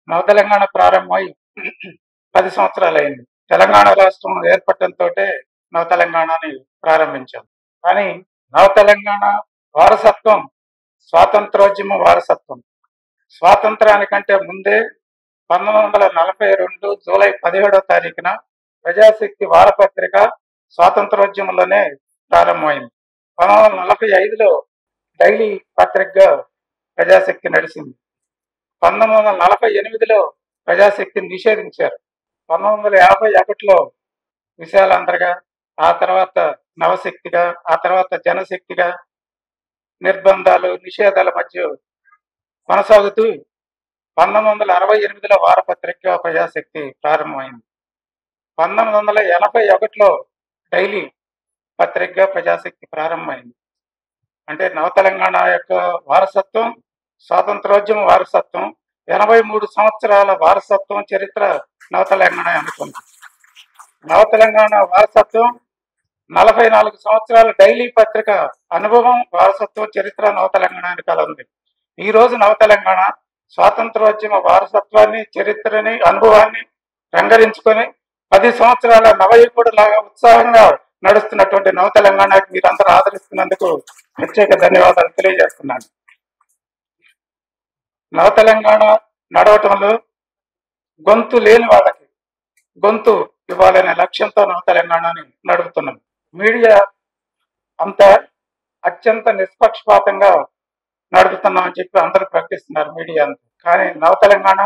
నవ తెలంగాణ ప్రారంభమై 10 సంవత్సరాలైంది. తెలంగాణ రాష్ట్రం ఏర్పడటంతో నవ తెలంగాణని ప్రారంభించాం. కానీ నవ తెలంగాణ వారసత్వం స్వాతంత్రోద్యమ వారసత్వం. స్వాతంత్రానికంటే ముందే 1942 జూలై 17వ తారీఖున ప్రజాశక్తి వారపత్రిక స్వాతంత్రోద్యమంలోనే ప్రారంభమైంది. 1945లో డైలీ పత్రికగా ప్రజాశక్తి నడిచింది. 1948లో ప్రజాశక్తిని నిషేధించారు. 1951లో విశాలాంధ్రగా, ఆ తర్వాత నవశక్తిగా, ఆ తర్వాత జనశక్తిగా నిర్బంధాలు నిషేధాల మధ్య కొనసాగుతూ 1968లో వారపత్రికగా ప్రజాశక్తి ప్రారంభమైంది. 1981లో డైలీ పత్రికగా ప్రజాశక్తి ప్రారంభమైంది. అంటే నవ తెలంగాణ యొక్క వారసత్వం స్వాతంత్రోద్యమ వారసత్వం, 83 సంవత్సరాల వారసత్వం చరిత్ర నవ తెలంగాణ అనుకుంది. నవ తెలంగాణ వారసత్వం 44 సంవత్సరాల డైలీ పత్రిక అనుభవం, వారసత్వం, చరిత్ర నవ తెలంగాణ వెనకాల ఉంది. ఈ రోజు నవ తెలంగాణ స్వాతంత్రోద్యమ వారసత్వాన్ని, చరిత్రని, అనుభవాన్ని రంగరించుకొని 10 సంవత్సరాల నవయుగుడు లాగా ఉత్సాహంగా నడుస్తున్నటువంటి నవ తెలంగాణకి మీరందరూ ఆదరిస్తున్నందుకు ప్రత్యేక ధన్యవాదాలు తెలియజేస్తున్నాను. నవ తెలంగాణ నడవటంలో గొంతు లేని వాళ్ళకి గొంతు ఇవ్వాలనే లక్ష్యంతో నవ తెలంగాణని నడుపుతున్నాం. మీడియా అంతా అత్యంత నిష్పక్షపాతంగా నడుపుతున్నామని చెప్పి అందరూ ప్రకటిస్తున్నారు మీడియా అంతా. కానీ నవ తెలంగాణ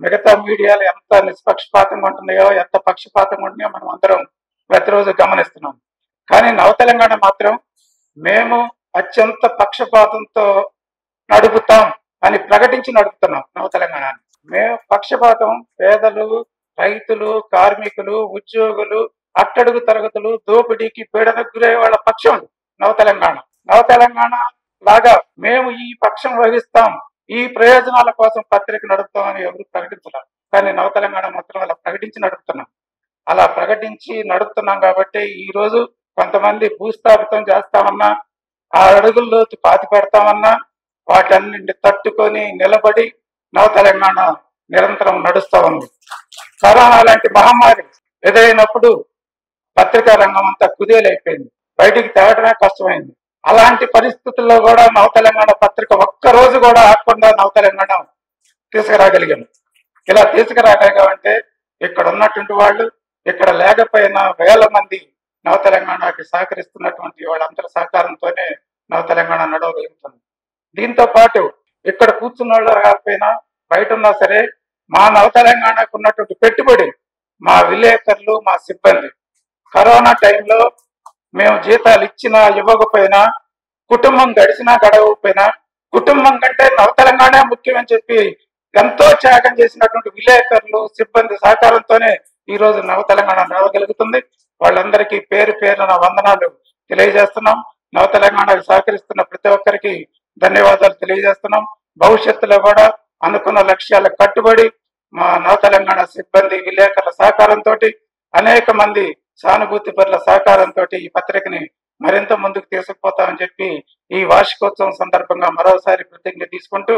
మిగతా మీడియాలు ఎంత నిష్పక్షపాతంగా ఉంటున్నాయో, ఎంత పక్షపాతంగా ఉంటున్నాయో మనం అందరం ప్రతిరోజు గమనిస్తున్నాం. కానీ నవ తెలంగాణ మాత్రం మేము అత్యంత పక్షపాతంతో నడుపుతాం అని ప్రకటించి నడుపుతున్నాం నవ తెలంగాణని. మేము పక్షపాతం పేదలు, రైతులు, కార్మికులు, ఉద్యోగులు, అట్టడుగు తరగతులు, దోపిడీకి పీడనకు గురయ్యే వాళ్ళ పక్షం నవ తెలంగాణ. నవ తెలంగాణ లాగా మేము ఈ పక్షం వహిస్తాం, ఈ ప్రయోజనాల కోసం పత్రిక నడుపుతామని ఎవరు ప్రకటించరు. కానీ నవ తెలంగాణ మాత్రం అలా ప్రకటించి నడుపుతున్నాం. అలా ప్రకటించి నడుపుతున్నాం కాబట్టి ఈ రోజు కొంతమంది భూస్థాపితం చేస్తామన్నా, ఆ అడుగుల్లో పాతి పెడతామన్నా వాటన్నింటిని తట్టుకొని నిలబడి నవ తెలంగాణ నిరంతరం నడుస్తూ ఉంది. కరోనా లాంటి మహమ్మారి ఎదురైనప్పుడు పత్రికా రంగం అంతా కుదేలైపోయింది, బయటికి తేవడమే కష్టమైంది. అలాంటి పరిస్థితుల్లో కూడా నవ తెలంగాణ పత్రిక ఒక్కరోజు కూడా ఆగకుండా నవ తెలంగాణ తీసుకురాగలిగాం. ఇలా తీసుకురాగలిగామంటే ఇక్కడ ఉన్నటువంటి వాళ్ళు, ఇక్కడ లేకపోయినా వేల మంది నవ తెలంగాణకి సహకరిస్తున్నటువంటి వాళ్ళందరి సహకారంతోనే నవ తెలంగాణ నడవగలుగుతుంది. దీంతో పాటు ఇక్కడ కూర్చున్న వాళ్ళు కాకపోయినా బయట ఉన్నా సరే మా నవ తెలంగాణకు ఉన్నటువంటి పెట్టుబడి మా విలేకరులు, మా సిబ్బంది. కరోనా టైంలో మేము జీతాలు ఇచ్చినా ఇవ్వకపోయినా, కుటుంబం గడిచినా గడవకపోయినా, కుటుంబం కంటే నవ తెలంగాణ ముఖ్యమని చెప్పి ఎంతో త్యాగం చేసినటువంటి విలేకరులు, సిబ్బంది సహకారంతోనే ఈ రోజు నవ తెలంగాణ నడవగలుగుతుంది. వాళ్ళందరికీ పేరు పేరున వందనాలు తెలియజేస్తున్నాం. నవ తెలంగాణకు సహకరిస్తున్న ప్రతి ఒక్కరికి ధన్యవాదాలు తెలియజేస్తున్నాం. భవిష్యత్తులో కూడా అనుకున్న లక్ష్యాలకు కట్టుబడి మా నవ తెలంగాణ సిబ్బంది, విలేకరుల సహకారంతో, అనేక మంది సానుభూతి పరుల సహకారంతో ఈ పత్రికని మరింత ముందుకు తీసుకుపోతామని చెప్పి ఈ వార్షికోత్సవం సందర్భంగా మరోసారి ప్రతిజ్ఞ తీసుకుంటూ